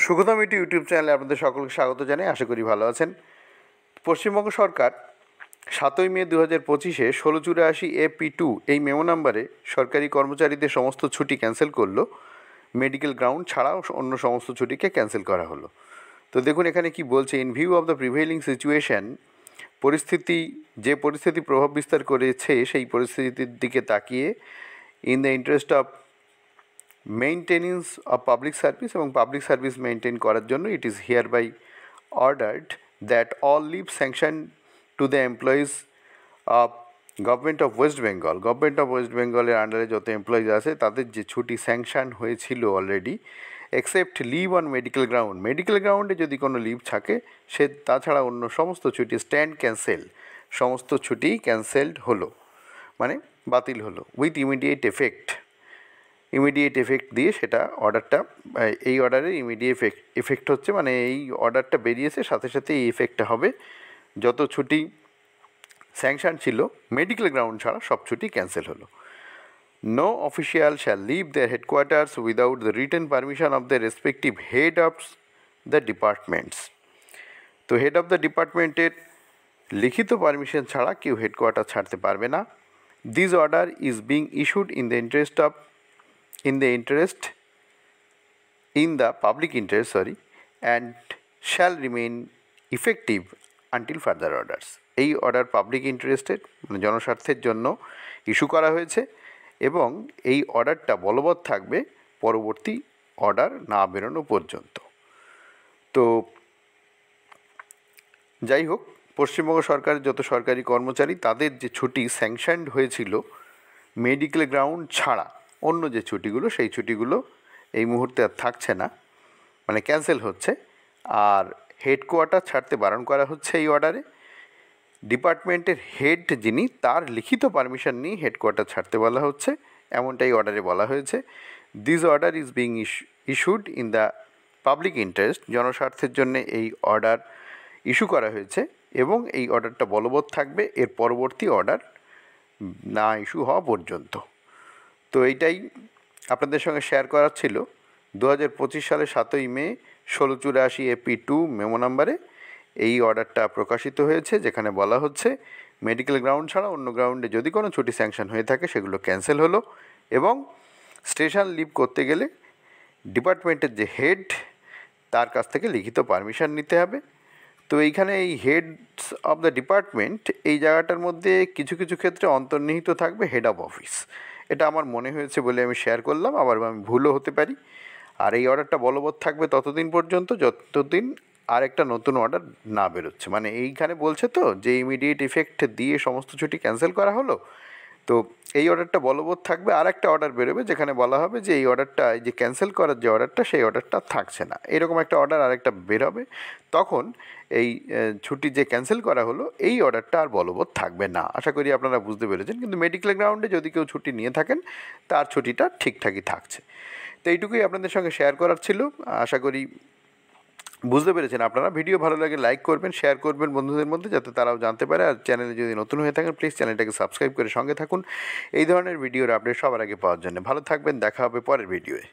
সুখদম YouTube চ্যানেলে আপনাদের সকলকে স্বাগত জানাই। আশা করি ভালো আছেন। পশ্চিমবঙ্গ সরকার 7ই মে 2025 1684 AP2 এই মেমো নাম্বারে সরকারি কর্মচারীদের সমস্ত ছুটি ক্যান্সেল করলো। মেডিকেল গ্রাউন্ড ছাড়াও অন্য সমস্ত ছুটিকে ক্যান্সেল করা হলো। তো দেখুন এখানে কি বলছে, in view of the prevailing situation, পরিস্থিতি প্রভাব বিস্তার করেছে সেই পরিস্থিতির দিকে তাকিয়ে in the interest of maintenance of public service এবং পাবলিক সার্ভিস মেনটেন করার জন্য it is hereby ordered that all leave sanction to the employees of government of west বেঙ্গলের আন্ডারে যত এমপ্লয়িজ আছে তাদের যে ছুটি স্যাংশন হয়েছিল already, except leave on medical গ্রাউন্ডে যদি কোনো লিভ থাকে তাছাড়া অন্য সমস্ত ছুটি সমস্ত ছুটি ক্যান্সেলড হলো, মানে বাতিল হলো উইথ ইমিডিয়েট এফেক্ট দিয়ে সেটা অর্ডারটা, এই অর্ডারের ইমিডিয়েট এফেক্ট হচ্ছে, মানে এই অর্ডারটা বেরিয়েছে সাথে সাথে এই এফেক্টটা হবে। যত ছুটি স্যাংশন ছিল মেডিকেল গ্রাউন্ড ছাড়া সব ছুটি ক্যান্সেল হলো। No official shall leave their headquarters without the written permission of the respective head of the departments. তো হেড অফ দ্য ডিপার্টমেন্টের লিখিত পারমিশন ছাড়া কেউ হেডকোয়ার্টার ছাড়তে পারবে না। This order is being issued in the public interest, and shall remain effective until further orders. এই order public ইন্টারেস্টের মানে জনস্বার্থের জন্য ইস্যু করা হয়েছে এবং এই অর্ডারটা বলবৎ থাকবে পরবর্তী অর্ডার না বেরোনো পর্যন্ত। তো যাই হোক, পশ্চিমবঙ্গ সরকারের যত সরকারি কর্মচারী তাদের যে ছুটি স্যাংশনড হয়েছিল মেডিকেল গ্রাউন্ড ছাড়া অন্য যে ছুটিগুলো, সেই ছুটিগুলো এই মুহূর্তে আর থাকছে না, মানে ক্যান্সেল হচ্ছে। আর হেডকোয়ার্টার ছাড়তে বারণ করা হচ্ছে এই অর্ডারে। ডিপার্টমেন্টের হেড যিনি, তার লিখিত পারমিশন নিয়ে হেডকোয়ার্টার ছাড়তে বলা হচ্ছে, এমনটাই অর্ডারে বলা হয়েছে। This order is being issued in the public interest, জনস্বার্থের জন্য এই অর্ডার ইস্যু করা হয়েছে এবং এই অর্ডারটা বলবৎ থাকবে এর পরবর্তী অর্ডার না ইস্যু হওয়া পর্যন্ত। তো এইটাই আপনাদের সঙ্গে শেয়ার করার ছিল। 2025 সালে 7ই মে 1684 AP2 মেমো নাম্বারে এই অর্ডারটা প্রকাশিত হয়েছে, যেখানে বলা হচ্ছে মেডিকেল গ্রাউন্ড ছাড়া অন্য গ্রাউন্ডে যদি কোনো ছুটি স্যাংশন হয়ে থাকে সেগুলো ক্যান্সেল হলো এবং স্টেশন লিভ করতে গেলে ডিপার্টমেন্টের যে হেড তার কাছ থেকে লিখিত পারমিশন নিতে হবে। তো এইখানে এই হেডস অফ দ্য ডিপার্টমেন্ট এই জায়গাটার মধ্যে কিছু কিছু ক্ষেত্রে অন্তর্নিহিত থাকবে হেড অফ অফিস। এটা আমার মনে হয়েছে বলে আমি শেয়ার করলাম, আবার আমি ভুলও হতে পারি। আর এই অর্ডারটা বলবৎ থাকবে ততদিন পর্যন্ত যতদিন আরেকটা নতুন অর্ডার না বেরোচ্ছে, মানে এইখানে বলছে তো যে ইমিডিয়েট ইফেক্ট দিয়ে সমস্ত ছুটি ক্যান্সেল করা হলো। তো এই অর্ডারটা বলবৎ থাকবে, আর একটা অর্ডার বেরোবে যেখানে বলা হবে যে এই অর্ডারটা, এই যে ক্যান্সেল করার যে অর্ডারটা সেই অর্ডারটা থাকছে না, এরকম একটা অর্ডার আরেকটা বেরোবে। তখন এই ছুটি যে ক্যান্সেল করা হলো এই অর্ডারটা আর বলবৎ থাকবে না। আশা করি আপনারা বুঝতে পেরেছেন। কিন্তু মেডিকেল গ্রাউন্ডে যদি কেউ ছুটি নিয়ে থাকেন তার ছুটিটা ঠিকঠাকই থাকছে। তো এইটুকুই আপনাদের সঙ্গে শেয়ার করার ছিল। আশা করি বুঝতে পেরেছেন আপনারা। ভিডিও ভালো লাগে লাইক করবেন, শেয়ার করবেন বন্ধুদের মধ্যে যাতে তারাও জানতে পারে। আর চ্যানেলে যদি নতুন হয়ে থাকেন প্লিজ চ্যানেলটাকে সাবস্ক্রাইব করে সঙ্গে থাকুন এই ধরনের ভিডিওর আপডেট সবার আগে পাওয়ার জন্য। ভালো থাকবেন, দেখা হবে পরের ভিডিওয়ে।